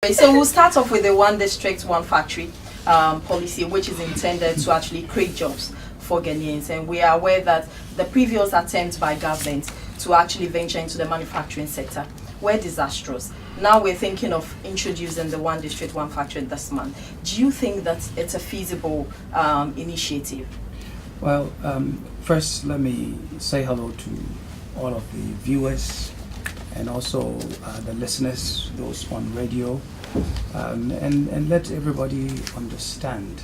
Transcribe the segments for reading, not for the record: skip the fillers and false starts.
Okay, so we'll start off with the one district, one factory policy, which is intended to actually create jobs for Ghanaians. And we are aware that the previous attempts by government to actually venture into the manufacturing sector were disastrous. Now we're thinking of introducing the one district, one factory this month. Do you think that it's a feasible initiative? Well, first let me say hello to all of the viewers and also the listeners, those on radio, and let everybody understand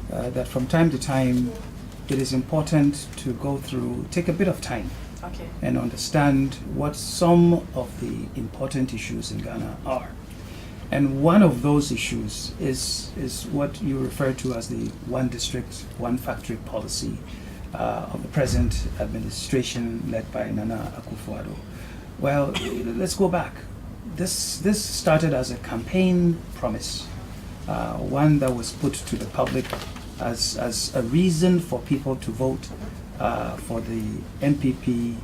that from time to time it is important to go through, take a bit of time, okay, and understand what some of the important issues in Ghana are. And one of those issues is what you refer to as the one district, one factory policy of the present administration led by Nana Akufo-Addo. Well, let's go back. This started as a campaign promise, one that was put to the public as a reason for people to vote for the NPP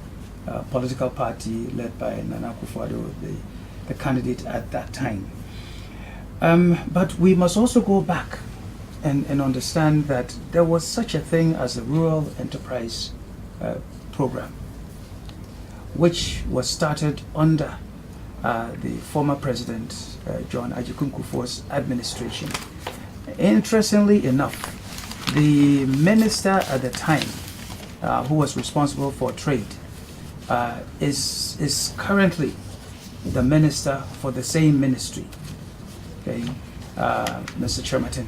political party led by Nana Akufo-Addo, the candidate at that time. But we must also go back and understand that there was such a thing as the Rural Enterprise Program, which was started under the former President John Ajikun Kufuor's administration. Interestingly enough, the minister at the time who was responsible for trade is currently the minister for the same ministry, okay, Mr. Chairman.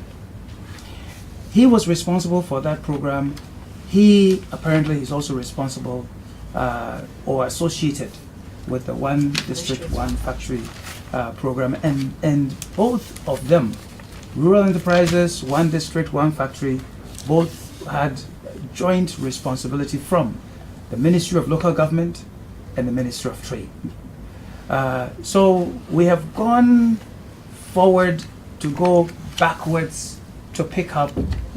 He was responsible for that program. He apparently is also responsible or associated with the one district, one factory program, and both of them, rural enterprises, one district, one factory, both had joint responsibility from the Ministry of Local Government and the Ministry of Trade. So we have gone forward to go backwards to pick up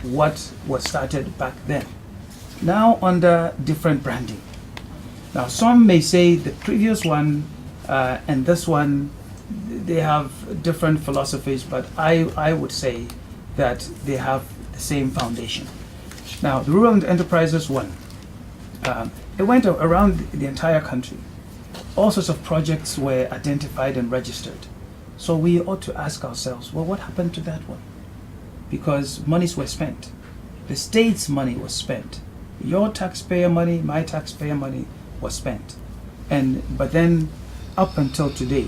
what was started back then, now under different branding. Now some may say the previous one and this one, they have different philosophies, but I would say that they have the same foundation. Now the Rural Enterprises one, it went around the entire country. All sorts of projects were identified and registered. So we ought to ask ourselves, well, what happened to that one? Because monies were spent. The state's money was spent. Your taxpayer money, my taxpayer money was spent. But then up until today,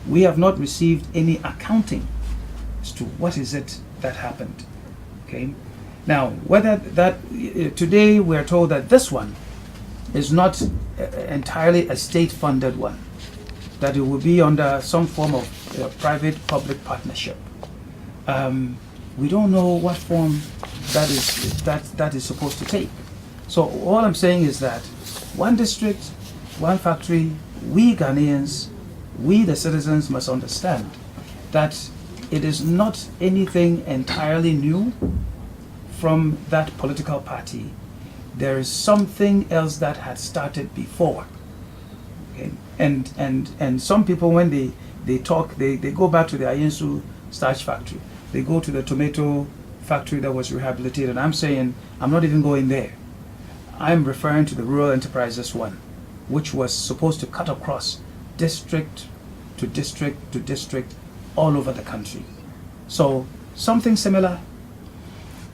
we have not received any accounting as to what is it that happened. Okay. Now, whether that today we are told that this one is not entirely a state-funded one, that it will be under some form of private-public partnership. We don't know what form that is supposed to take. So all I'm saying is that one district, one factory, we Ghanaians, we the citizens must understand that it is not anything entirely new from that political party. There is something else that had started before. Okay? And some people, when they talk, they go back to the Ayensu starch factory. They go to the tomato factory that was rehabilitated. I'm saying, I'm not even going there. I'm referring to the Rural Enterprises one, which was supposed to cut across district to district to district all over the country. So something similar.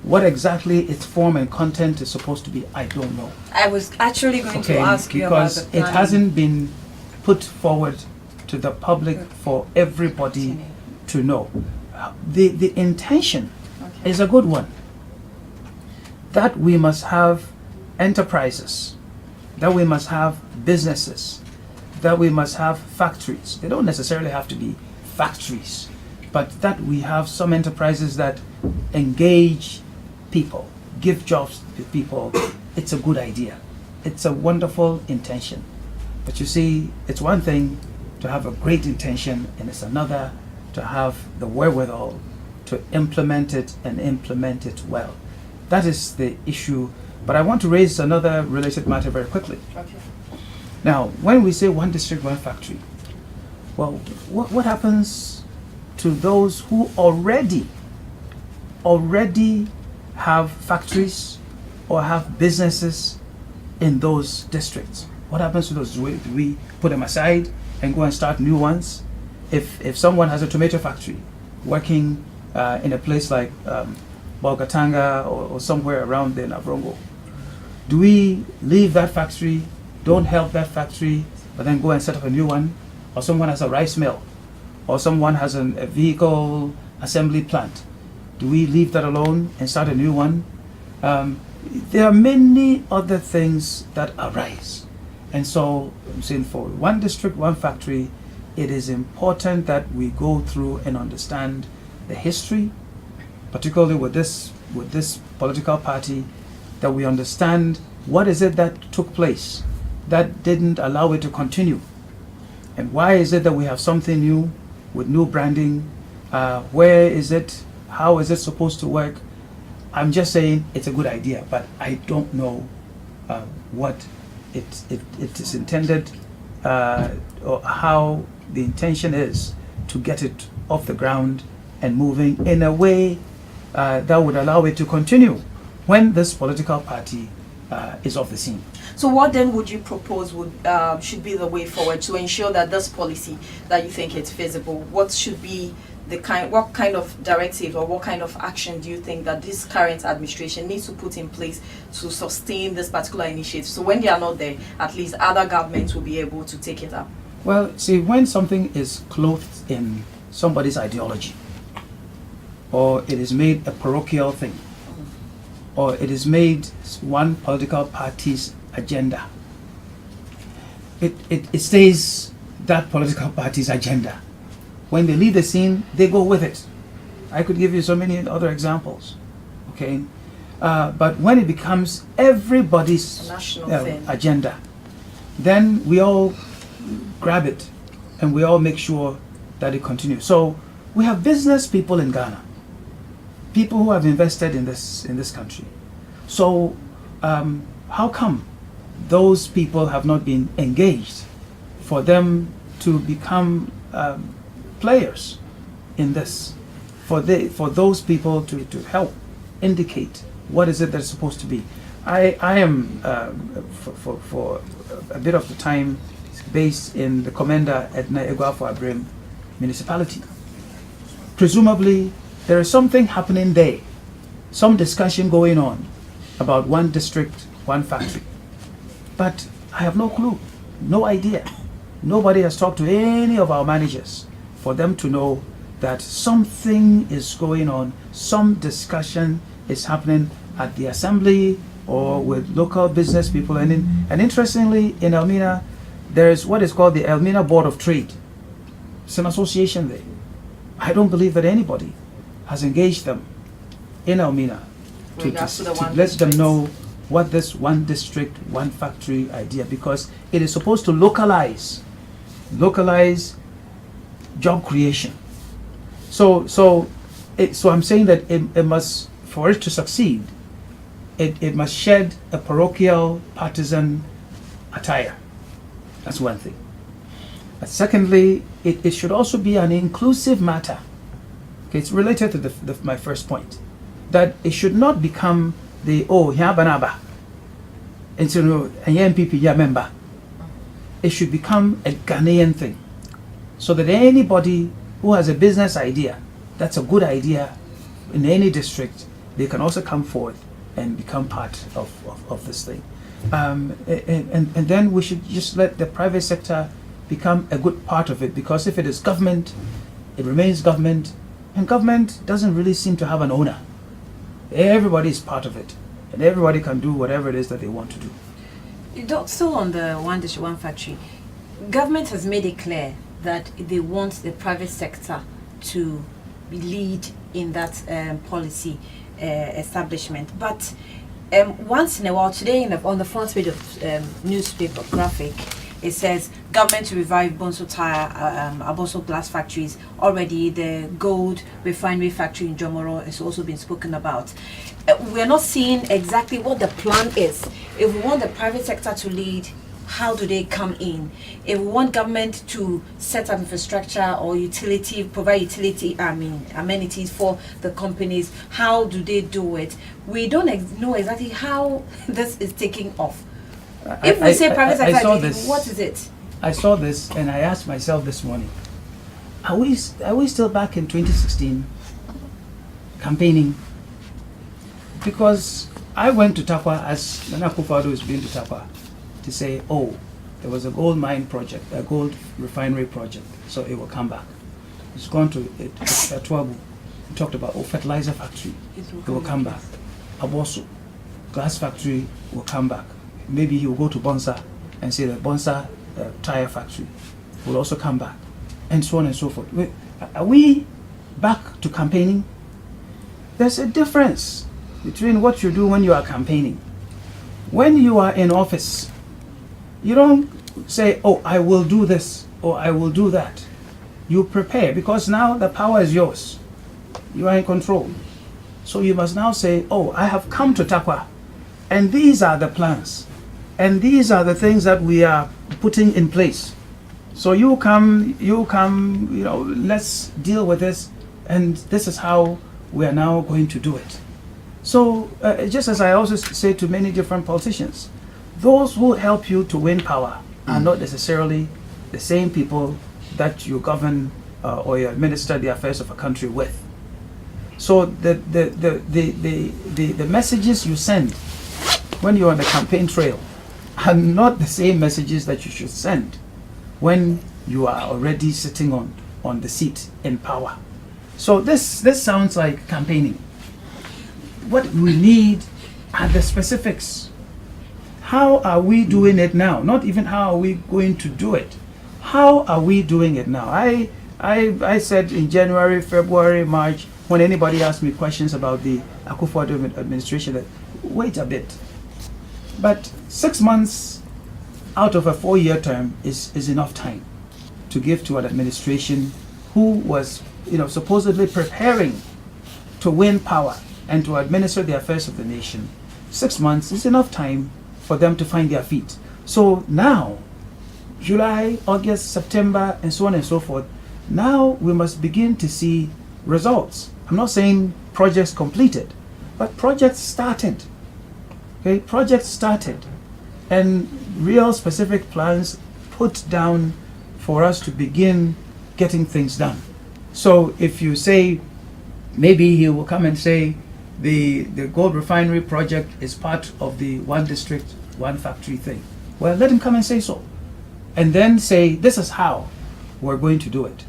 What exactly its form and content is supposed to be, I don't know. I was actually going to ask you about the because it hasn't been put forward to the public for everybody to know. The intention is a good one. That we must have enterprises, that we must have businesses, that we must have factories. They don't necessarily have to be factories, but that we have some enterprises that engage people, give jobs to people. It's a good idea. It's a wonderful intention. But you see, it's one thing to have a great intention, and it's another to have the wherewithal to implement it and implement it well. That is the issue. But I want to raise another related matter very quickly. Okay. Now, when we say one district, one factory, well, what happens to those who already have factories or have businesses in those districts? What happens to those? Do we put them aside and go and start new ones? If someone has a tomato factory working in a place like Bolgatanga or somewhere around there in Avrongo, do we leave that factory, don't help that factory, but then go and set up a new one? Or someone has a rice mill, or someone has a vehicle assembly plant. Do we leave that alone and start a new one? There are many other things that arise. And so I'm saying for one district, one factory, it is important that we go through and understand the history, particularly with this political party, that we understand what is it that took place that didn't allow it to continue. And why is it that we have something new with new branding? Where is it? How is it supposed to work? I'm just saying it's a good idea, but I don't know what it is intended or how the intention is to get it off the ground and moving in a way that would allow it to continue when this political party is off the scene. So what then would you propose should be the way forward to ensure that this policy that you think it's feasible? What should be what kind of directive or what kind of action do you think that this current administration needs to put in place to sustain this particular initiative? So when they are not there, at least other governments will be able to take it up. Well, see, when something is clothed in somebody's ideology, or it is made a parochial thing, or it is made one political party's agenda, it stays that political party's agenda. When they leave the scene, they go with it. I could give you so many other examples, okay? But when it becomes everybody's agenda, then we all grab it and we all make sure that it continues. So we have business people in Ghana, people who have invested in this country. So how come those people have not been engaged for them to become players in this, for those people to help indicate what is it that's supposed to be? I am for a bit of the time based in the Commander Edna Eguafo Abrim municipality. Presumably there is something happening there, some discussion going on about one district, one factory, but I have no clue, no idea. Nobody has talked to any of our managers for them to know that something is going on, some discussion is happening at the assembly or with local business people. And interestingly, in Elmina, there is what is called the Elmina Board of Trade. It's an association there. I don't believe that anybody has engaged them in Elmina to let them know what this one district, one factory idea, because it is supposed to localize job creation. So I'm saying that it must, for it to succeed, it must shed a parochial partisan attire. That's one thing. But secondly, it should also be an inclusive matter. Okay, it's related to my first point, that it should not become the yabanaba into a MPP member. It should become a Ghanaian thing, so that anybody who has a business idea that's a good idea in any district, they can also come forth and become part of this thing. And then we should just let the private sector become a good part of it, because if it is government, it remains government, and government doesn't really seem to have an owner. Everybody is part of it, and everybody can do whatever it is that they want to do. Still on the one district, one factory, government has made it clear that they want the private sector to lead in that policy establishment. But once in a while, today on the front page of newspaper graphic, it says government to revive Bonso Tire, Bonso glass factories. Already the gold refinery factory in Jomoro has also been spoken about. We're not seeing exactly what the plan is. If we want the private sector to lead, how do they come in? If we want government to set up infrastructure or provide utility, amenities for the companies, how do they do it? We don't know exactly how this is taking off. If we say private sector, what is it? I saw this and I asked myself this morning, are we still back in 2016 campaigning? Because I went to Takwa as Nana Akufo-Addo has been to Takwa to say, oh, there was a gold mine project, a gold refinery project, so it will come back. It's gone to Tuabu. We talked about fertilizer factory, it will come back. Abosu, glass factory will come back. Maybe he will go to Bonsa and say that Bonsa tire factory will also come back, and so on and so forth. Are we back to campaigning? There's a difference between what you do when you are campaigning. When you are in office, you don't say, oh, I will do this or I will do that. You prepare, because now the power is yours. You are in control. So you must now say, oh, I have come to Takwa, and these are the plans, and these are the things that we are putting in place. So you come, let's deal with this, and this is how we are now going to do it. So just as I also say to many different politicians, those who help you to win power are not necessarily the same people that you govern or you administer the affairs of a country with. So the messages you send when you're on the campaign trail are not the same messages that you should send when you are already sitting on the seat in power. So this sounds like campaigning. What we need are the specifics. How are we doing it now? Not even how are we going to do it. How are we doing it now? I said in January, February, March, when anybody asked me questions about the Akufo-Addo administration, that wait a bit. But 6 months out of a 4-year term is enough time to give to an administration who was, supposedly preparing to win power and to administer the affairs of the nation. 6 months is enough time for them to find their feet. So now, July, August, September, and so on and so forth, now we must begin to see results. I'm not saying projects completed, but projects started. Okay, projects started, and real specific plans put down for us to begin getting things done. So if you say, maybe he will come and say, the gold refinery project is part of the one district, one factory thing. Well, let him come and say so. And then say, this is how we're going to do it.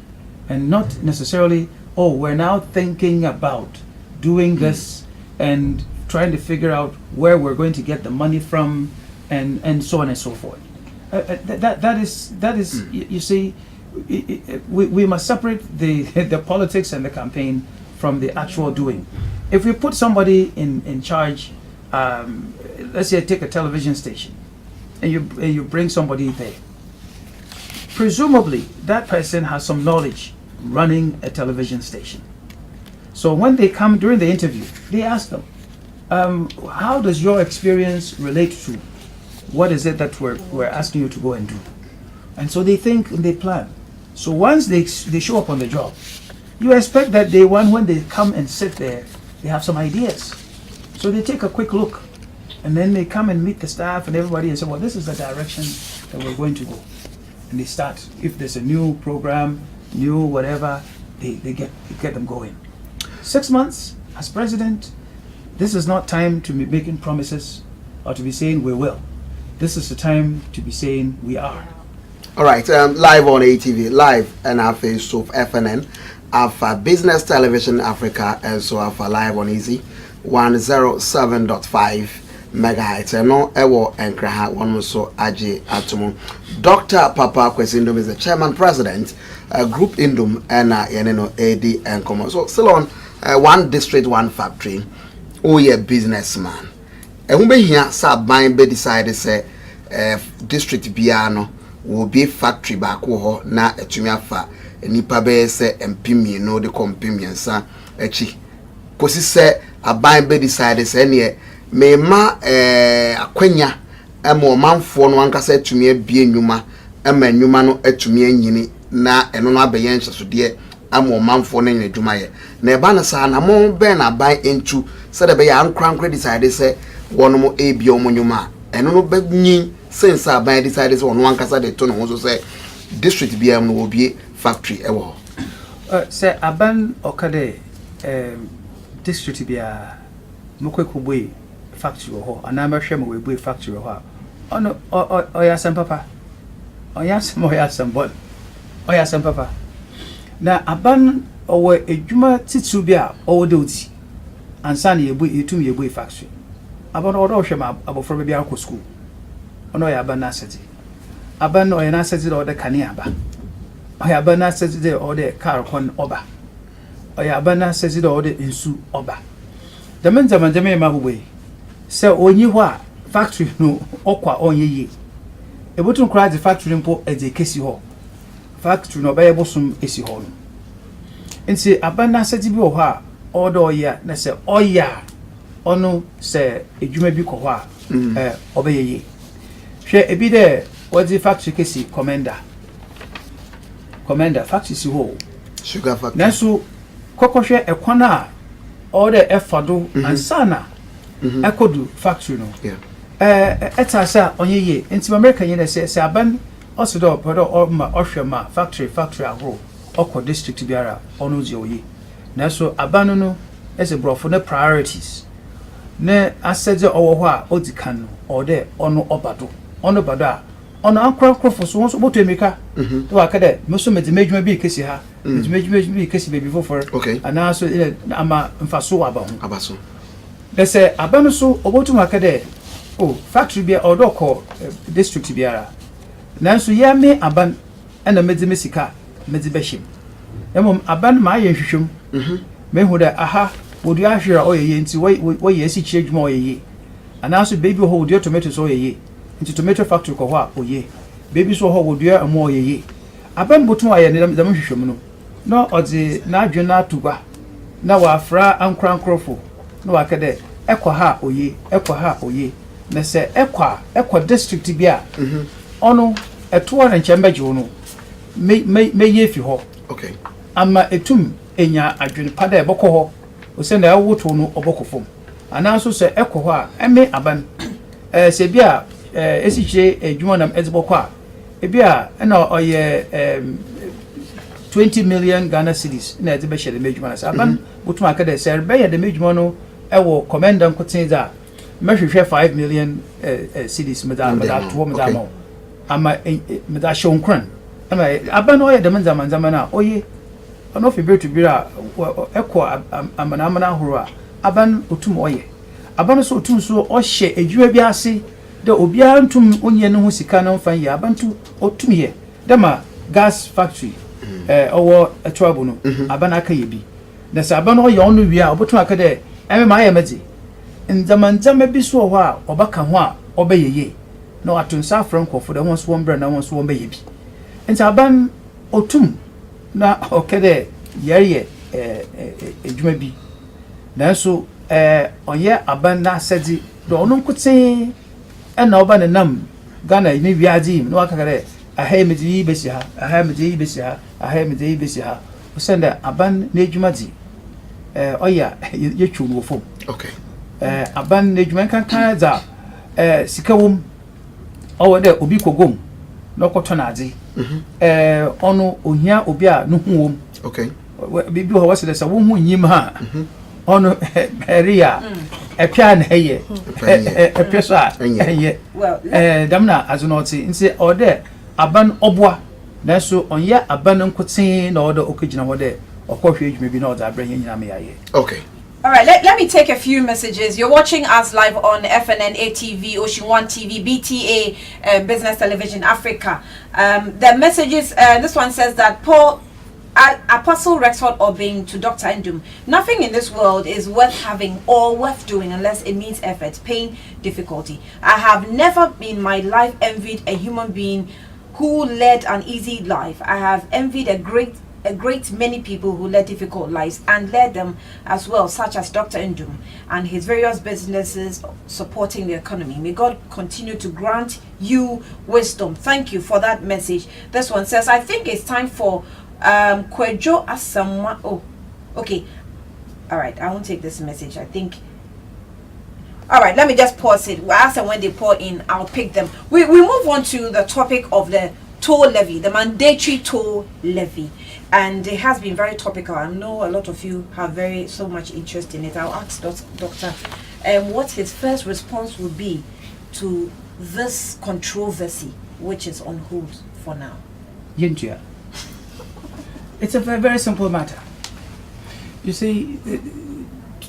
And not necessarily, oh, we're now thinking about doing this and trying to figure out where we're going to get the money from, and so on and so forth. That is, you see, we must separate the politics and the campaign from the actual doing. If we put somebody in charge, let's say take a television station, and you bring somebody there, presumably that person has some knowledge running a television station. So when they come during the interview, they ask them, how does your experience relate to what is it that we're asking you to go and do? And so they think and they plan. So once they show up on the job, you expect that day one, when they come and sit there, they have some ideas. So they take a quick look, and then they come and meet the staff and everybody and say, well, this is the direction that we're going to go. And they start. If there's a new program, new whatever, they get them going. 6 months as president, this is not time to be making promises or to be saying we will. This is the time to be saying we are. All right, live on ATV, live and our face of FNN, Alpha Business Television Africa, and so Alpha live on Easy 107.5 megahertz. And no ewo enkraha one so aje atomo. Dr. Papa Kwesi Nduom is the chairman president, Group Nduom and yeneno AD and Common. So still on one district, one factory. Oh yeah, businessman. And when we hear Saban be decided say district biano will be factory back ho na etumi afa nipa be say empimi no de kompimiensa echi kosi say aban be decided say ne me ma akwanya emo manfo no ankasa atumi abie nnwuma ema nnwuma no atumi anyini na eno no abeye nhyeso de amo manfo no nyina dwuma ye na eba na sa na mo be na ban entu se de be ya ankrankra decide se wono mo ebie omo nnwuma eno no be nyin sense aban decide se wono ankasa de to no so se district bia no obie factory ewo se aban okade district bia mokwekubwe factory ho ana ma hwe mo we factory ho ono oyasem papa oyasem bon oyasem papa na aban owe edwuma titu bia owo de oti ansa na yebu factory aban odo hwe ma abofro bia akọ school ono ya aban na aseti aban no na aseti do de kane aba oya aban na aseti de ode car kon oba oya aban na aseti de ode nsu oba the men zaman ma bugwe se onyi ho a factory no okwa onyeye ebutun kra the factory mpo ede kesi ho factory no baye bosum esi ho no nti abana seti bi ho a odo oya na se oya ono se edwuma bi ko ho a obeyeye hwe ebi de wadi factory kesi commander factory si ho sugar factory naso kokohwe ekwana order efado ansana ekodu factory no etasa onyeye nti America yene se aban osido podo orma ohwema factory agro oko district biara ono je oye naso aban no ese brofo na priorities ne aseje owo ho a odikan no order ono obado a ono ankrakofo so boto emika to akade meso medimedwuma bi kesi ha medimedwuma bi kesi baby for ana so ama mfaso abaso dese abanu so obotu akade factory bi odoko district biara nanso ya me aban na medimesika medibeshim emom aban ma ye hwehwem mehu da aha wodu ahwera oyeye nti wo esi chiedwuma oyeye ana so baby ho wodu tomatoes oyeye nti tomato factory ko ho a oye baby so ho wodu amo oyeye aban botu aye ne dam hwehwem no no odi na adwena atuba na wafra ankrankrofo no wakade ekwa ha oye na se ekwa district bia ono eto na nchembeje no me yefi ho ama etum enya adwene pada eboko ho o se na awoto no obokofom ananso se ekwa ho a eme aban se bia esiche edwuma nam eziboko a ebia na oye 20 million Ghana cedis na ezibe shede medwuma na aban botum akade se be ye de medwuma no ewo commander nkotinza mehwehwe 5 million cedis medal to medal ama medal shonkran ama aban oye de manzama na oye ono fi betu bira ekọ amana horo a aban otum oye aban so otum so ohye edwuma bi ase de obia ntum onye ne ho sika na mfa ye aban tu otum ye dema gas factory owo etwabu no aban aka ye bi na sa aban oye onu wi a obotum aka de eme ma ye medi nzamanzama bi so ho a obaka ho a obeyeye na watunsa frankofo de ho so wombra na ho so wombeye bi nti aban otum na okede yeye edwuma bi nanso onye aban na asedi do ono nkote na oba ne nam Ghana ni wiadi no akakare ahemedi besi ha osenda aban na edwuma di oya yetwu no fom aban na edwuma kan za sikawum owo de obi kogom no koto na ade ono ohia obi a no huwom bibi ho wase de sa wo hu nyim ha ono area epia na eye epeso a eye damna azunoti nse ode aban obwa na so onye aban nkotin na ode okegina hode okohwe adwuma bi na ode abran nyina me yaye All right, let me take a few messages. You're watching us live on FNN, ATV, Ocean One TV, BTA, Business Television Africa. The messages, this one says that Paul Apostle Rexford Obing to Dr. Nduom, nothing in this world is worth having or worth doing unless it means effort, pain, difficulty. I have never in my life envied a human being who led an easy life. I have envied a great a great many people who led difficult lives and led them as well, such as Dr. Nduom and his various businesses supporting the economy. May God continue to grant you wisdom. Thank you for that message. This one says, I think it's time for Kwejo Asamoah. Oh, okay. All right, I won't take this message. I think. All right, let me just pause it. As and when they pour in, I'll pick them. We move on to the topic of the toll levy, the mandatory toll levy, and it has been very topical. I know a lot of you have so much interest in it. I'll ask Doctor what his first response would be to this controversy, which is on hold for now. Yintia. It's a very, very simple matter. You see,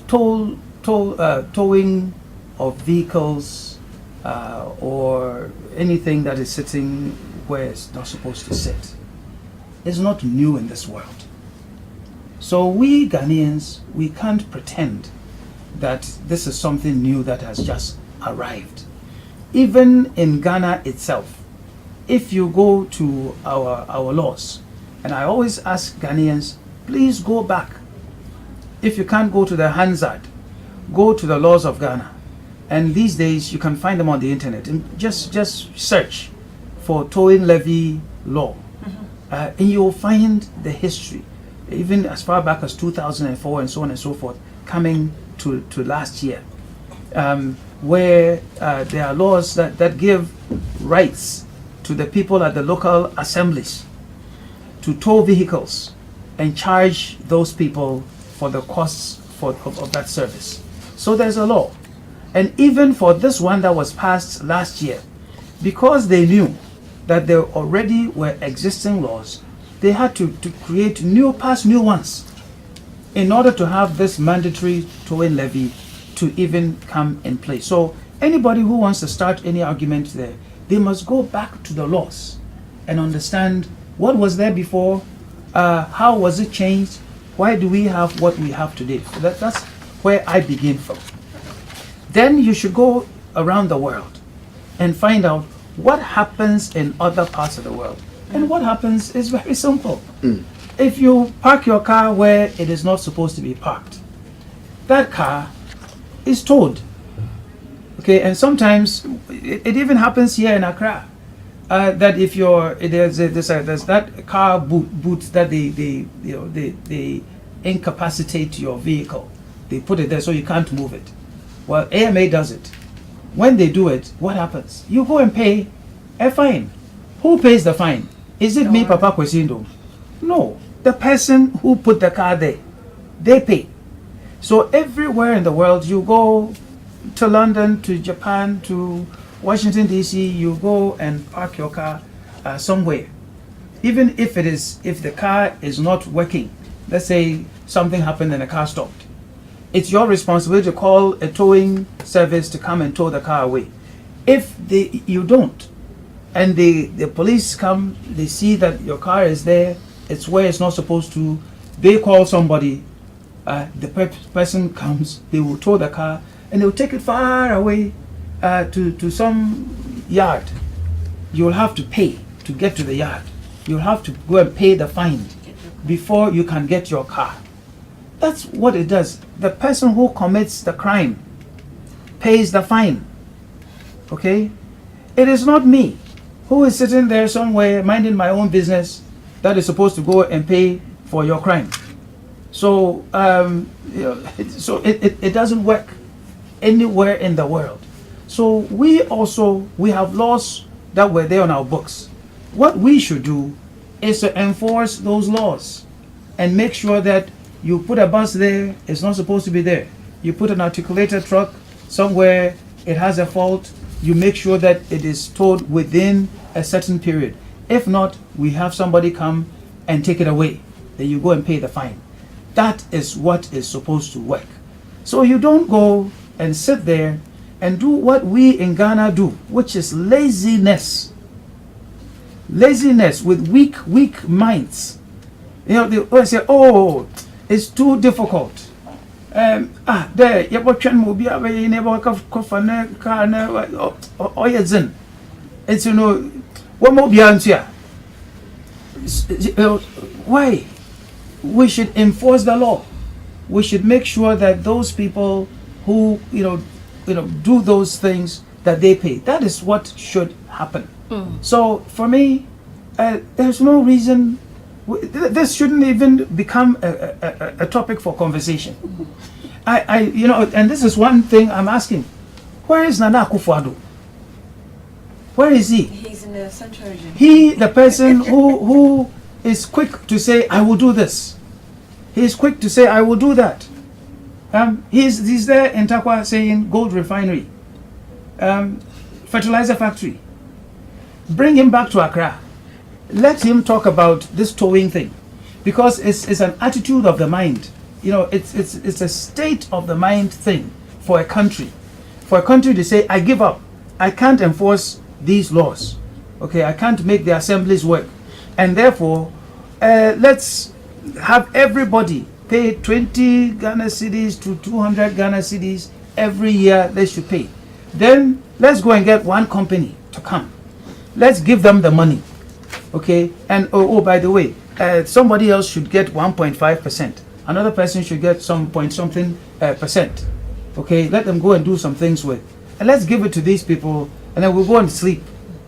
towing of vehicles or anything that is sitting where it's not supposed to sit is not new in this world. So we Ghanaians, we can't pretend that this is something new that has just arrived. Even in Ghana itself, if you go to our laws, and I always ask Ghanaians, please go back. If you can't go to the Hansard, go to the laws of Ghana. And these days you can find them on the internet, and just search for towing levy law, and you'll find the history, even as far back as 2004 and so on and so forth, coming to last year, where there are laws that give rights to the people at the local assemblies to tow vehicles and charge those people for the costs of that service. So there's a law. And even for this one that was passed last year, because they knew that there already were existing laws, they had to pass new ones in order to have this mandatory towing levy to even come in place. So anybody who wants to start any argument there, they must go back to the laws and understand what was there before, how was it changed, why do we have what we have today. So that's where I begin from. Then you should go around the world and find out what happens in other parts of the world. And what happens is very simple. If you park your car where it is not supposed to be parked, that car is towed. Okay, and sometimes it even happens here in Accra. That if there's that car boot that they incapacitate your vehicle. They put it there so you can't move it. Well, AMA does it. When they do it, what happens? You go and pay a fine. Who pays the fine? Is it me, Papa Kwesindo? No. The person who put the car there, they pay. So everywhere in the world, you go to London, to Japan, to Washington, D.C., you go and park your car somewhere. Even if the car is not working, let's say something happened and the car stopped. It's your responsibility to call a towing service to come and tow the car away. If you don't, and the police come, they see that your car is there, it's where it's not supposed to, they call somebody, the person comes, they will tow the car, and they'll take it far away to some yard. You'll have to pay to get to the yard. You'll have to go and pay the fine before you can get your car. That's what it does. The person who commits the crime pays the fine. Okay? It is not me who is sitting there somewhere minding my own business that is supposed to go and pay for your crime. So, it doesn't work anywhere in the world. So we have laws that were there on our books. What we should do is to enforce those laws and make sure that you put a bus there, it's not supposed to be there. You put an articulated truck somewhere, it has a fault, you make sure that it is towed within a certain period. If not, we have somebody come and take it away. Then you go and pay the fine. That is what is supposed to work. So you don't go and sit there and do what we in Ghana do, which is laziness. Laziness with weak minds. You know, they always say, oh, it's too difficult. There, you watch and move, you never cough, car, zin. It's, what more beyond here? Why? we should enforce the law. We should make sure that those people who do those things that they pay. That is what should happen. So for me, there's no reason. This shouldn't even become a topic for conversation. And this is one thing I'm asking. Where is Nana Akufo-Addo? Where is he? He's in the central region. He, the person who is quick to say, I will do this. He is quick to say, I will do that. He's there in Takwa saying gold refinery, fertilizer factory. Bring him back to Accra. Let him talk about this towing thing, because it's an attitude of the mind. It's a state of the mind thing for a country. For a country to say, I give up. I can't enforce these laws. Okay, I can't make the assemblies work. And therefore, let's have everybody pay 20 Ghana cedis to 200 Ghana cedis every year they should pay. Then let's go and get one company to come. Let's give them the money. Okay, and by the way, somebody else should get 1.5%. Another person should get some point something percent. Okay, let them go and do some things with. And let's give it to these people, and then we'll go and sleep.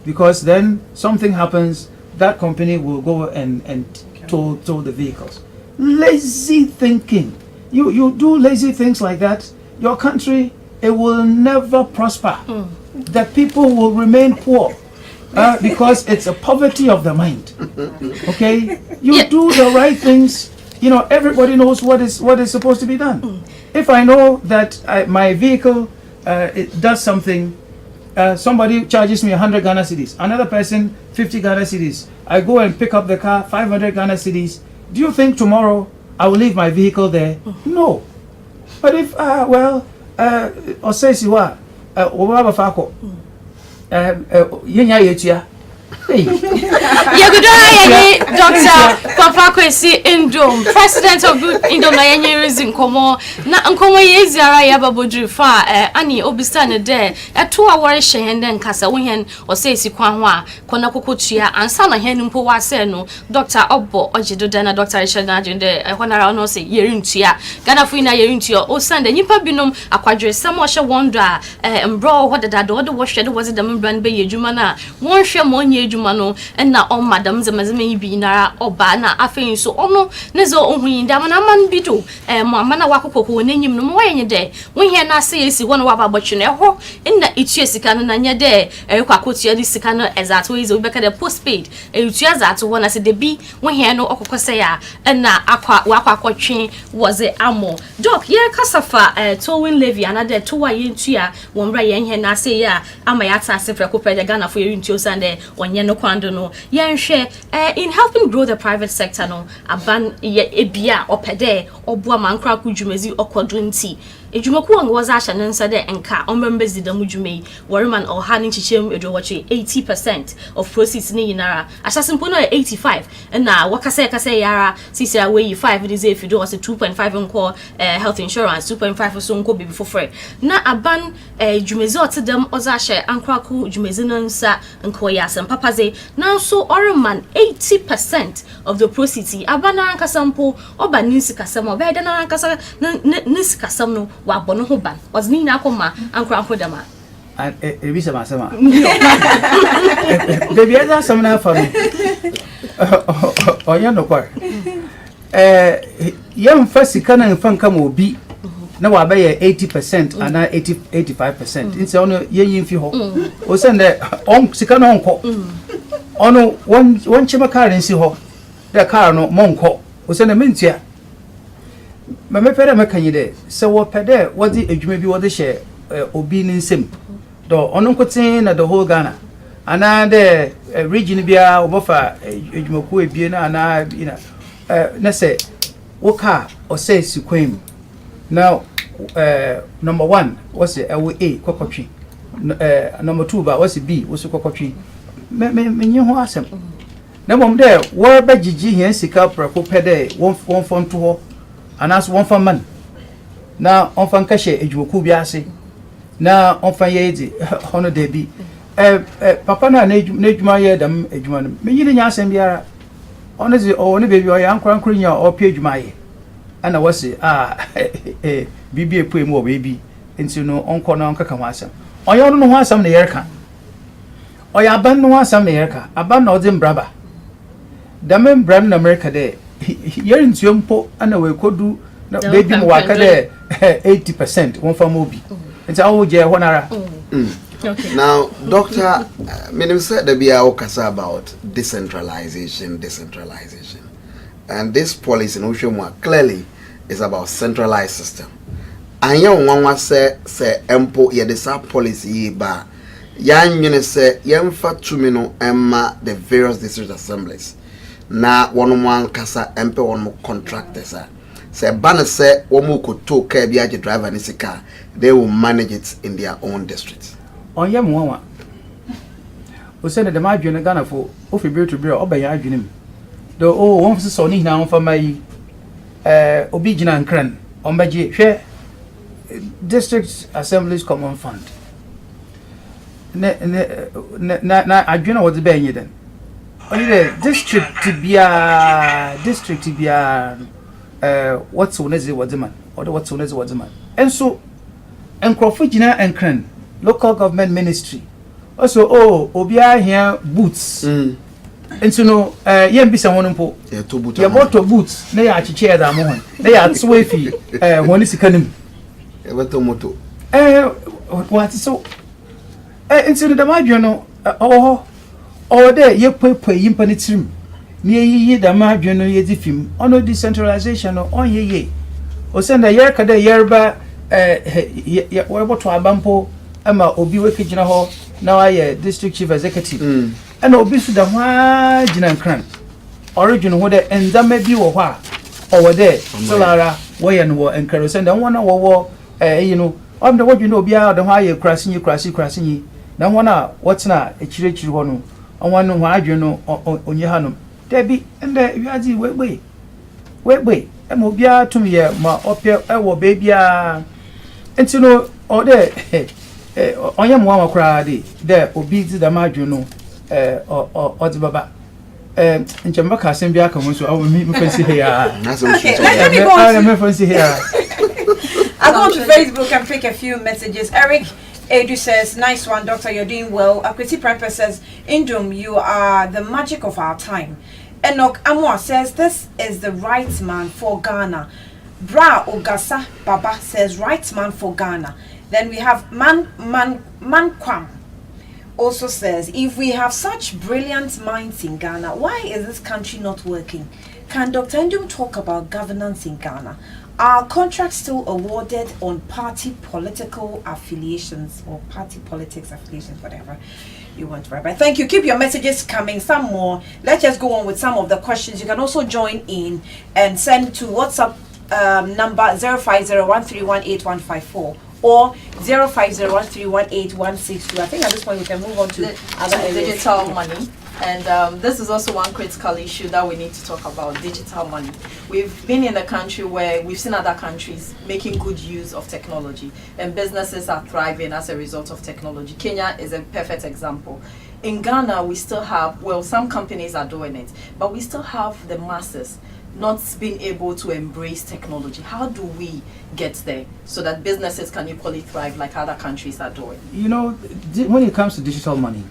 Because then something happens, that company will go and tow the vehicles. Lazy thinking. You do lazy things like that, your country, it will never prosper. The people will remain poor. Because it's a poverty of the mind. Okay? You do the right things, everybody knows what is supposed to be done. If I know that my vehicle it does something, somebody charges me 100 Ghana cedis, another person 50 Ghana cedis, I go and pick up the car, 500 Ghana cedis. Do you think tomorrow I will leave my vehicle there? No. But if, Osesiwa, Obaba Dr. Papa Kwesi Nduom, President of Nduom na yenye rezi nkomo na nkomo yezi ara ya babodru fa ani obistane de eto awore hyen nkasa wohen osesi kwan ho a kona kokotua ansa na hen mpo wase no Dr. Obbo Ojedoda na Dr. Richard Najende honara no se yerintua Ghana fu na yerintua o sande nyipa binom akwadwe sam o hye wondo a mbro hodada do wo hwe de woze dam mbran be yedwuma na won hwe mo nye edwuma no na on madam zemazeme yi na oba na afein so ono nezo ohun da mana man bido mo amana wakokoko n'enyim no mo wayenye de wohia na ase esi wono wababotwe no ho na etua sika no na nya de kwakotua di sika no exact way zo beka de postpaid etua zato wona se de bi wohia no okokose ya na wakakotwe woze amo doc ye kasafa towing levy another to wa yentua wonra yenhe na ase ya ama ya ta ase freko pede Ghana for yentua sande onye no kwando no yenhwe in helping grow the private sector no aban ebia opede obua mankra ku dwumezi okodunti ejumako won was asha nsa de enka ombembezi da mudwumei wariman oha ni chichem edwowache 80% of proceeds ni yinara asasimpo no 85 na wakase yara sisia we 5 it is if you do was 2.5 nko health insurance 2.5 so nko bibi for free na aban dwumezi otedam ozasha ankra ku dwumezi no nsa nko yasem papaze now so oriman 80% of the proceeds abana ankasampo oba nisikasam oba da na ankasa nisikasam no wa bono ho ban was ni na akoma ankra dama ebisa masema the other samna for me oya no kwa yam fasika na mfanka mo bi na wa ba ye 80% ana 85% inse ono yen fi ho o sende on sika no onko ono won chima car nsi ho the car no monko o sende mentia me pere mekanyi de se wo pede wodi adwuma bi wodi hye obi ni nsem do ono nkotin na the whole Ghana ana de region bia obofa adwuma ku ebie na ana na se wo car o say sikwem now number 1 was a kokotwi number 2 ba was B was kokotwi me nyi ho asem na mom de wo ba gigi hia sika prako pede won fon to ho anas won fan man na on fan kashe ejwoku bi ase na on fan yedi hono de bi papa na ejuma ye dam ejuma no me yiri nya asem biara honestly, only baby or young cranking or page my. And I was say, BB a pay more baby, into no uncle no uncle Kamasa. Or you don't know what some the airca. Or you abandon one some the airca, abandon them brabber. The men bram in America there. Here in Tiompo, and we could do baby waka there 80%, one for Moby. It's all Jay Honara. Okay. Now, Doctor, Minim said the BIA Okasa about decentralization. And this policy in Oshomwa clearly is about centralized system. And young one say empo ye desa policy ba yan yune say yemfa tumino emma the various district assemblies. Na one kasa empe one mo contractors say banner say one could to care driver nisika, they will manage it in their own districts. On yam one. We send the margin in Ghana for Ofi Bill to Bill, Obey Argunim. Though, oh, one for Sony now for my Obijina and Cran, on my share District Assembly's Common Fund. I do know what's the baying then. Only district to be what's on is what the man, or what's on is what the man. And so, and Crawfordina and Cran. Local government ministry. Also, Obia here boots. And so no, be someone po. You bought to boots. They are chair that moment. They are swifty. One is a canim. Moto. What so? And so the margin, there, you pay impenitum. Near ye, the margin, ye diffim. On no decentralization on ye. Or send a year cada yerba, whatever to a bampo. Emma Obi Wakijina Hall, now I district chief executive. And Obi Sudan Jinan Cran. Original whether and that may be or there. Solara, way and war and kerosene, and 1 hour war, you know, I'm the what you know, be out the higher crashing you. Now one hour, what's not a church you want on one why you know on your hanum. Debbie, and there you are the wait, and will be out to me, my opia, baby, and to know, or there. On your mama crowdy, there will be the margin or the baba. And Jamaica send back on so I will meet my fancy here. I'm going to Facebook and pick a few messages. Eric Edu says, nice one, doctor, you're doing well. Akwesi Prempe says, Nduom, you are the magic of our time. Enoch Amwa says, this is the right man for Ghana. Bra Ogasa Baba says, right man for Ghana. Then we have Mankwam also says, if we have such brilliant minds in Ghana, why is this country not working? Can Dr. Nduom talk about governance in Ghana? Are contracts still awarded on party political affiliations or party politics affiliations, whatever you want to write? But thank you. Keep your messages coming. Some more. Let's just go on with some of the questions. You can also join in and send to WhatsApp number 05013181154. Or 05013181162. I think at this point we can move on to other digital money. And this is also one critical issue that we need to talk about, digital money. We've been in a country where we've seen other countries making good use of technology, and businesses are thriving as a result of technology. Kenya is a perfect example. In Ghana, we still have, well, some companies are doing it, but we still have the masses not being able to embrace technology. How do we get there so that businesses can equally thrive like other countries are doing? You know, when it comes to digital money,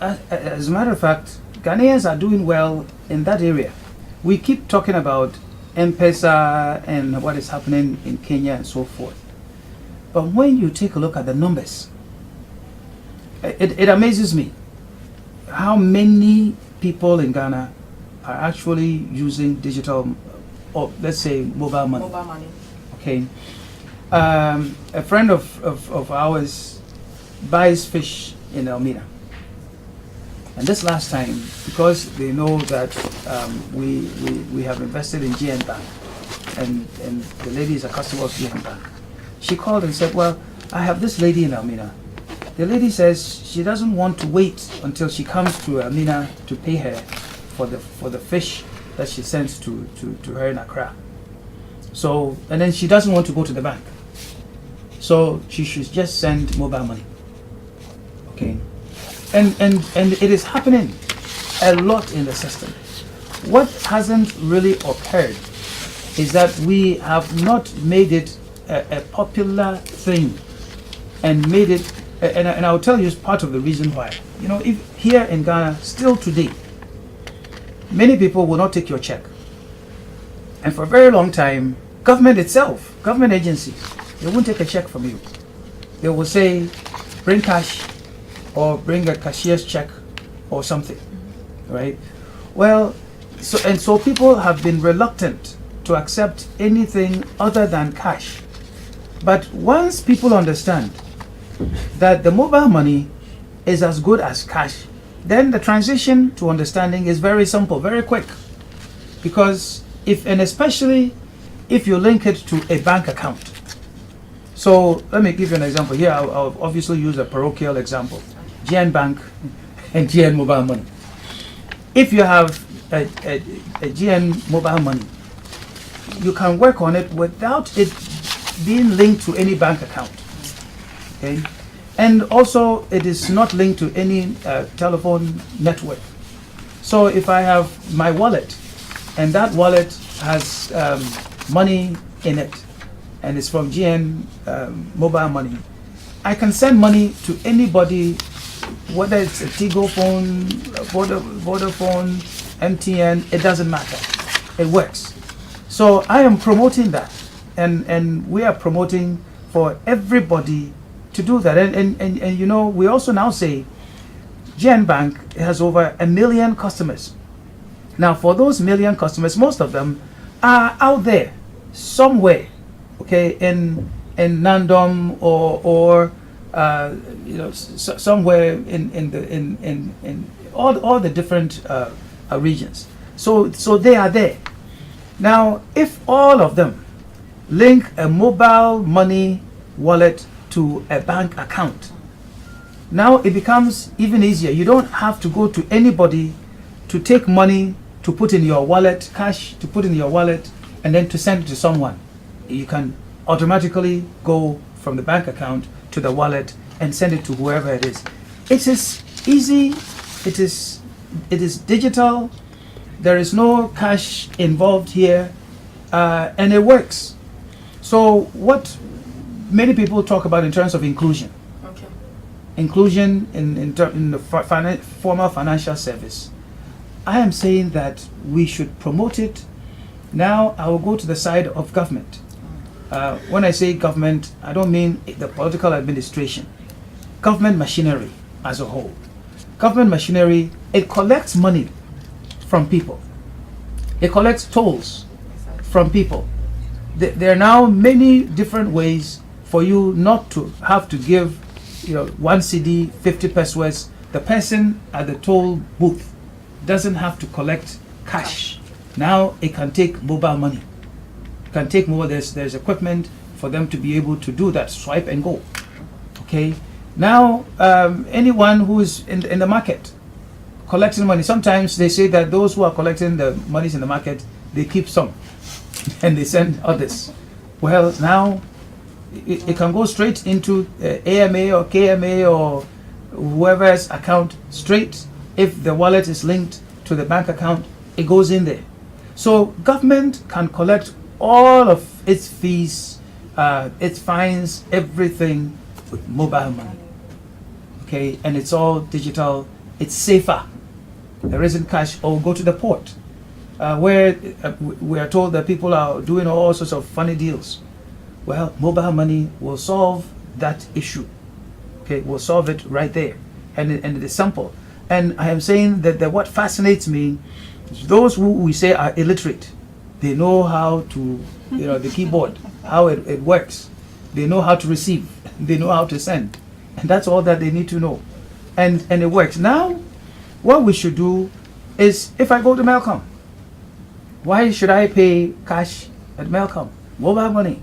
as a matter of fact, Ghanaians are doing well in that area. We keep talking about M-Pesa and what is happening in Kenya and so forth. But when you take a look at the numbers, it amazes me how many people in Ghana are actually using digital, or let's say mobile money. Mobile money. Okay. A friend of ours buys fish in Elmina. And this last time, because they know that we have invested in GN Bank, and the lady is a customer of GN Bank, she called and said, well, I have this lady in Elmina. The lady says she doesn't want to wait until she comes to Elmina to pay her for the fish that she sends to her in Accra. So, and then she doesn't want to go to the bank. So she should just send mobile money. Okay. And it is happening a lot in the system. what hasn't really occurred is that we have not made it a popular thing and made it, and I'll tell you part of the reason why. You know, if here in Ghana, still today, many people will not take your check. And for a very long time, government itself, government agencies, they won't take a check from you. They will say, bring cash or bring a cashier's check or something, right? Well, so people have been reluctant to accept anything other than cash. But once people understand that the mobile money is as good as cash, then the transition to understanding is very simple, very quick. Because especially if you link it to a bank account. So let me give you an example. Here I'll obviously use a parochial example. GN Bank and GN Mobile Money. If you have a GN Mobile Money, you can work on it without it being linked to any bank account. Okay? And also it is not linked to any telephone network. So if I have my wallet and that wallet has money in it and it's from GN Mobile Money, I can send money to anybody, whether it's a Tigo phone, Vodafone, MTN, it doesn't matter. It works. So I am promoting that, and we are promoting for everybody to do that. And you know, we also now say GN Bank has over 1 million customers. Now, for those 1 million customers, most of them are out there somewhere, okay, in Nduom or you know, somewhere in all the different regions. So they are there. Now, if all of them link a mobile money wallet to a bank account, now it becomes even easier. You don't have to go to anybody to take money to put in your wallet, cash to put in your wallet, and then to send it to someone. You can automatically go from the bank account to the wallet and send it to whoever it is. It is easy, it is digital, there is no cash involved here, and it works. So what many people talk about in terms of inclusion, Okay. inclusion in the formal financial service, I am saying that we should promote it. Now I will go to the side of government. When I say government, I don't mean the political administration. Government machinery as a whole. Government machinery, it collects money from people. It collects tolls from people. There are now many different ways for you not to have to give, you know, 1 CD, 50 pesos. The person at the toll booth doesn't have to collect cash. Now it can take mobile money. It can take more. There's equipment for them to be able to do that, swipe and go. Okay. Now anyone who is in the market collecting money, sometimes they say that those who are collecting the monies in the market, they keep some and they send others. Well, now it can go straight into AMA or KMA or whoever's account straight. If the wallet is linked to the bank account, it goes in there. So government can collect all of its fees, its fines, everything with mobile money. Okay, and it's all digital. It's safer. There isn't cash. Or go to the port, where we are told that people are doing all sorts of funny deals. Well, mobile money will solve that issue. Okay, we'll solve it right there, and it is simple. And I am saying that what fascinates me is those who we say are illiterate. They know how to, you know, the keyboard, how it works. They know how to receive. They know how to send. And that's all that they need to know. And it works. Now, what we should do is, if I go to Melcom, why should I pay cash at Melcom? Mobile money.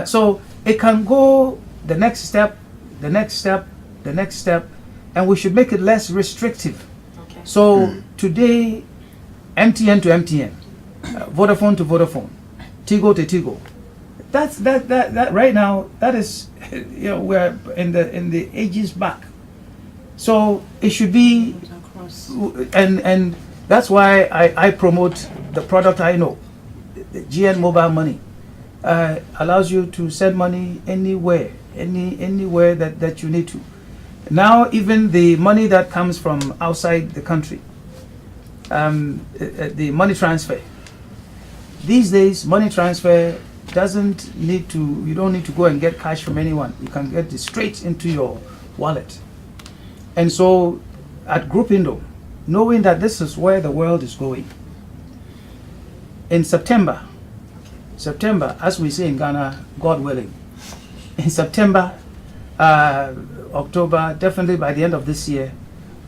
So it can go the next step, the next step, the next step, and we should make it less restrictive. Okay. So today, MTN to MTN, Vodafone to Vodafone, Tigo to Tigo. That right now, that is, you know, we're in the ages back. So it should be, and That's why I promote the product I know. The GN Mobile Money allows you to send money anywhere, anywhere that you need to. Now, even the money that comes from outside the country, the money transfer. These days, money transfer doesn't need to, you don't need to go and get cash from anyone. You can get it straight into your wallet. And so, at Group Indo, knowing that this is where the world is going, in September, as we say in Ghana, God willing, in September, October, definitely by the end of this year,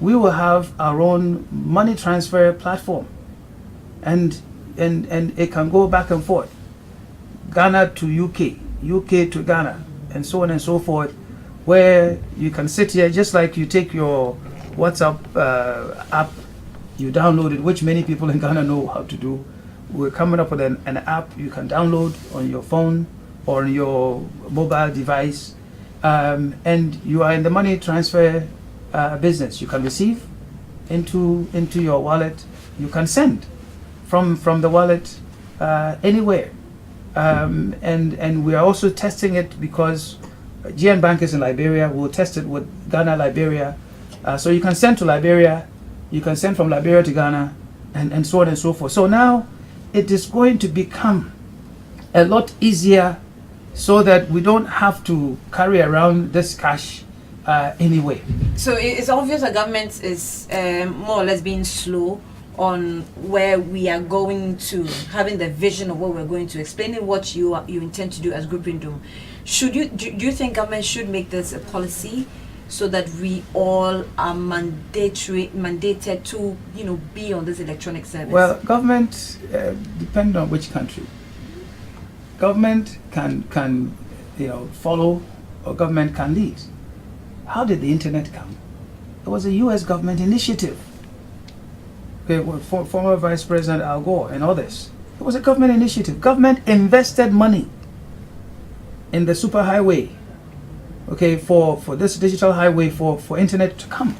we will have our own money transfer platform, and it can go back and forth, Ghana to UK, UK to Ghana, and so on and so forth, where you can sit here just like you take your WhatsApp app, you download it, which many people in Ghana know how to do. We're coming up with an app you can download on your phone or on your mobile device, and you are in the money transfer business. You can receive into your wallet. You can send from the wallet anywhere, and we are also testing it because GN Bank is in Liberia. We'll test it with Ghana, Liberia, so you can send to Liberia, you can send from Liberia to Ghana, and so on and so forth. So now it is going to become a lot easier, so that we don't have to carry around this cash anyway. So it's obvious the government is more or less being slow on where we are going to, having the vision of what we're going to, explaining what you intend to do as Group Nduom. Do you think government should make this a policy, so that we all are mandated to, be on this electronic service? Well, government, depending on which country, government can follow, or government can lead. How did the internet come? It was a U.S. government initiative. Okay, with former Vice President Al Gore and others. It was a government initiative. Government invested money in the superhighway, okay, for this digital highway for internet to come.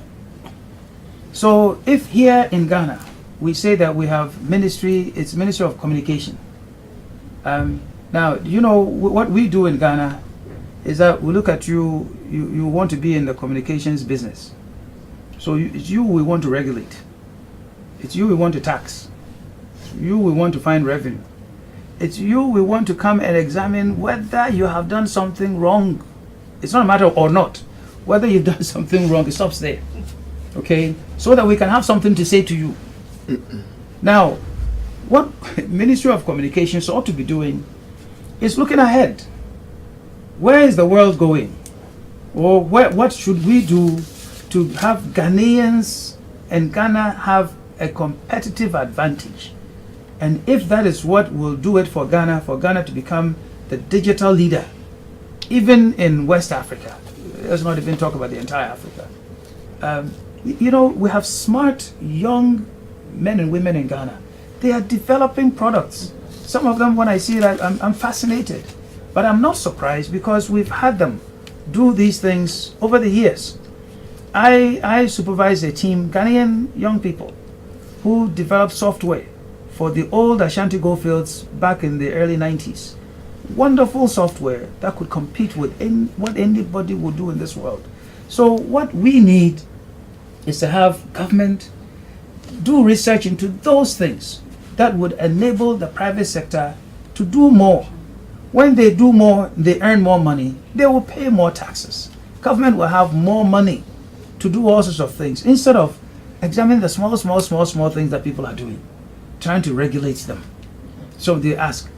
So if here in Ghana we say that we have Ministry of Communication. Now, what we do in Ghana is that we look at you want to be in the communications business. So it's you we want to regulate. It's you we want to tax. It's you we want to find revenue. It's you we want to come and examine whether you have done something wrong. It's not a matter or not. Whether you've done something wrong, it stops there. Okay? So that we can have something to say to you. Now, what Ministry of Communications ought to be doing is looking ahead. Where is the world going? Or what should we do to have Ghanaians and Ghana have a competitive advantage? And if that is what will do it for Ghana to become the digital leader, even in West Africa, let's not even talk about the entire Africa. We have smart young men and women in Ghana. They are developing products. Some of them, when I see that, I'm fascinated. But I'm not surprised, because we've had them do these things over the years. I supervise a team, Ghanaian young people, who developed software for the old Ashanti goldfields back in the early 90s. Wonderful software that could compete with what anybody would do in this world. So what we need is to have government do research into those things that would enable the private sector to do more. When they do more, they earn more money, they will pay more taxes. Government will have more money to do all sorts of things, instead of examining the small things that people are doing, trying to regulate them. So they ask,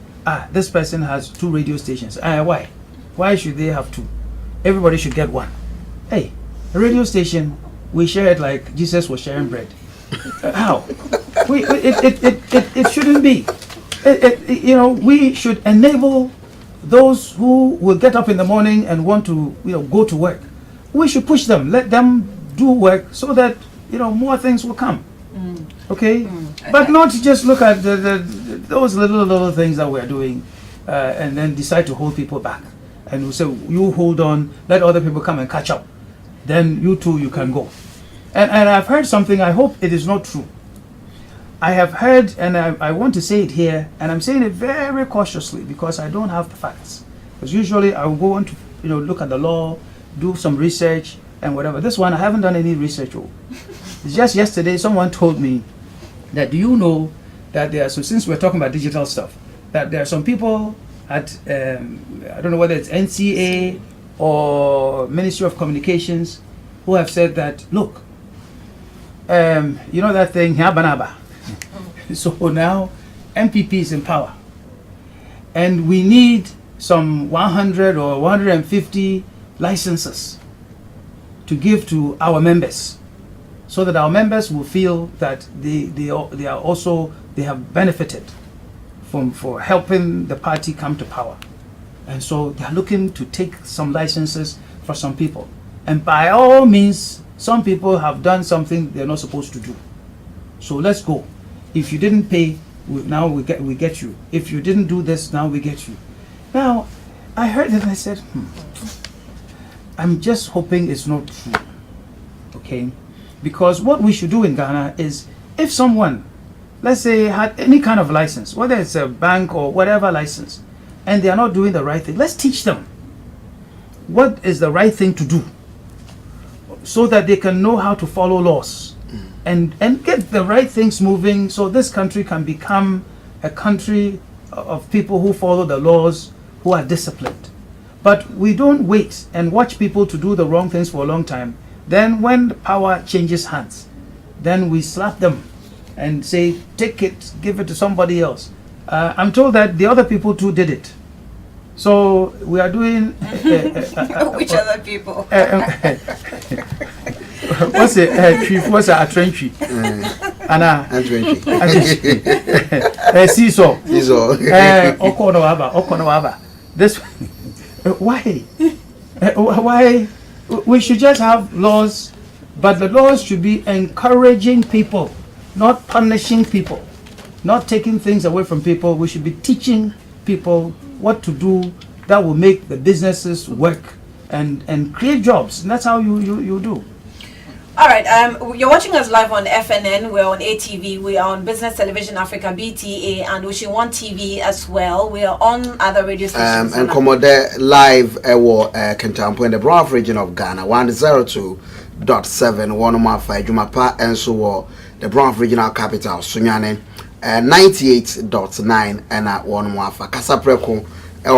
this person has 2 radio stations. Why? Why should they have 2? Everybody should get 1. Hey, a radio station, we share it like Jesus was sharing bread. How? It shouldn't be. We should enable those who will get up in the morning and want to go to work. We should push them, let them do work, so that more things will come. Okay? But not just look at those little things that we're doing and then decide to hold people back. And we say, you hold on, let other people come and catch up. Then you too, you can go. And I've heard something, I hope it is not true. I have heard, and I want to say it here, and I'm saying it very cautiously because I don't have the facts. Because usually I will go on to look at the law, do some research and whatever. This one I haven't done any research on. It's just yesterday someone told me that, do you know that there are, so since we're talking about digital stuff, that there are some people at I don't know whether it's NCA or Ministry of Communications who have said that, look, you know that thing, Yabanaba. So now MPP is in power, and we need some 100 or 150 licenses to give to our members, so that our members will feel that they have benefited for helping the party come to power. And so they are looking to take some licenses for some people. And by all means, some people have done something they're not supposed to do. So let's go. If you didn't pay, now we get you. If you didn't do this, now we get you. Now, I heard it and I said, I'm just hoping it's not true. Okay? Because what we should do in Ghana is, if someone, let's say, had any kind of license, whether it's a bank or whatever license, and they are not doing the right thing, let's teach them what is the right thing to do, so that they can know how to follow laws and get the right things moving, so this country can become a country of people who follow the laws, who are disciplined. But we don't wait and watch people to do the wrong things for a long time. Then when the power changes hands, then we slap them and say, take it, give it to somebody else. I'm told that the other people too did it. So we are doing... Which other people? What's it? Chief, what's a trench? Anna. Seesaw. Okonowaba. This... Why? Why? We should just have laws, but the laws should be encouraging people, not punishing people, not taking things away from people. We should be teaching people what to do that will make the businesses work and create jobs. And that's how you do. All right, you're watching us live on FNN, we're on ATV, we are on Business Television Africa, BTA, and Wishi One TV as well. We are on other radio stations. And Commode live Kentampo in the Brown region of Ghana, 102.7, 105, Jumapa, and so the Brown regional capital, Sunyane, 98.9, and at 115, Casapreco. In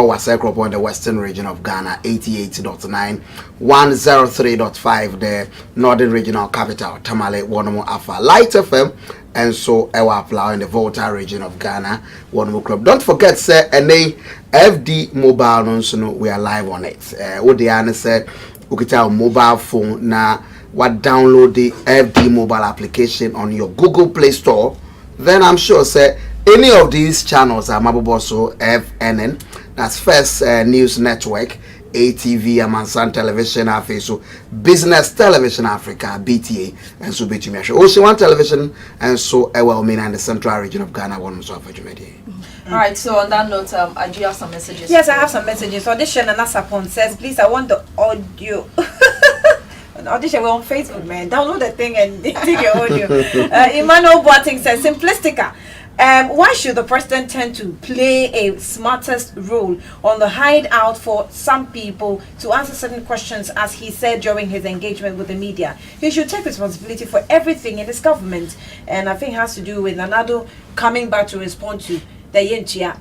the western region of Ghana, 88.9, 103.5 the northern regional capital, Tamale, 1 Alpha Light FM, and so our in the Volta region of Ghana, 1 Club. Don't forget, sir, FD mobile, so we are live on it. What the answer said, we could tell mobile phone now. What download the FD mobile application on your Google Play Store, then I'm sure, sir, any of these channels are Maboboso FNN. That's First News Network, ATV, Amansan Television, so Business Television Africa, BTA, and so BTM. Ocean One Television, and so Ewelmin and the Central Region of Ghana, one of All right, so on that note, I do have some messages. Yes, I have some messages. Audition and Asapon says, please, I want the audio. Audition, we're on Facebook, man. Download the thing and take your audio. Emmanuel Boating says, Simplistica. Why should the president tend to play a smartest role on the hideout for some people to answer certain questions, as he said during his engagement with the media? He should take responsibility for everything in his government, and I think it has to do with Nanado coming back to respond to the Yenchia.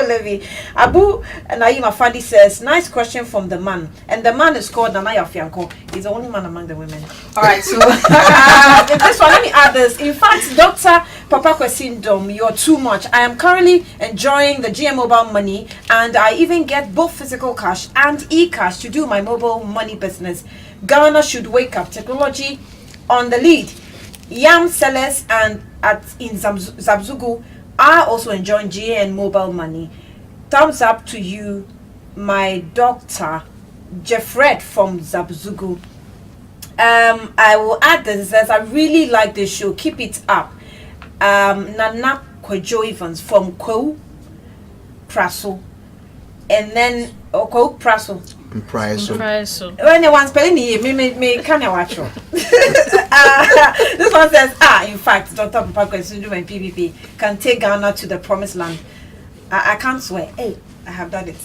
Levy. Abu Naim Afandi says, nice question from the man, and the man is called Nanaya Fianco. He's the only man among the women. All right, so this one, let me add this. In fact, Dr. Papa Nduom, you're too much. I am currently enjoying the GM mobile money, and I even get both physical cash and e-cash to do my mobile money business. Ghana should wake up. Technology on the lead. Yam sellers and in Zabzugu are also enjoying GN mobile money. Thumbs up to you, my doctor, Jeffred from Zabzugu. I will add this. It says, I really like this show. Keep it up. Nana Kwejo Evans from Kwewu Praso. And then, Kwewu Praso. Price. When the one spelling me can I watch you? This one says, in fact, Dr. Papa Kwesi and PPP can take Ghana to the promised land. I can't swear. Hey, I have done it.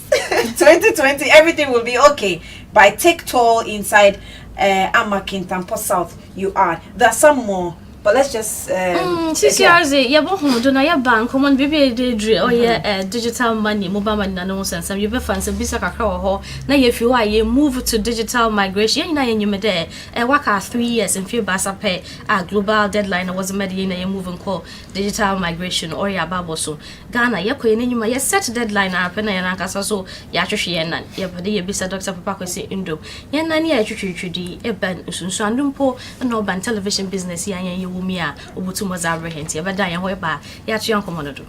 2020, everything will be okay. By take toll inside Amakintampo South, you are. There's some more. But let's just CCRZ ya bohu do na ya bank common bibi de dre or ya digital money mobile money na no sense you be fancy bisa kakra wo ho na ye fi wa ye move to digital migration na ye nyume de waka 3 years in few basa pay a global deadline was made na ye moving call digital migration or ya babo so Ghana ye koye nyuma ye set deadline up na ye nankasa so ya hwehwe ye nan ye pade ye bisa Dr. Papa Kwesi Nduom ye nan ye twetwetwedi e ban sunsu andumpo na urban television business ye wumia obutu mo za rehentia bada ya ho ba ya twa nkomono do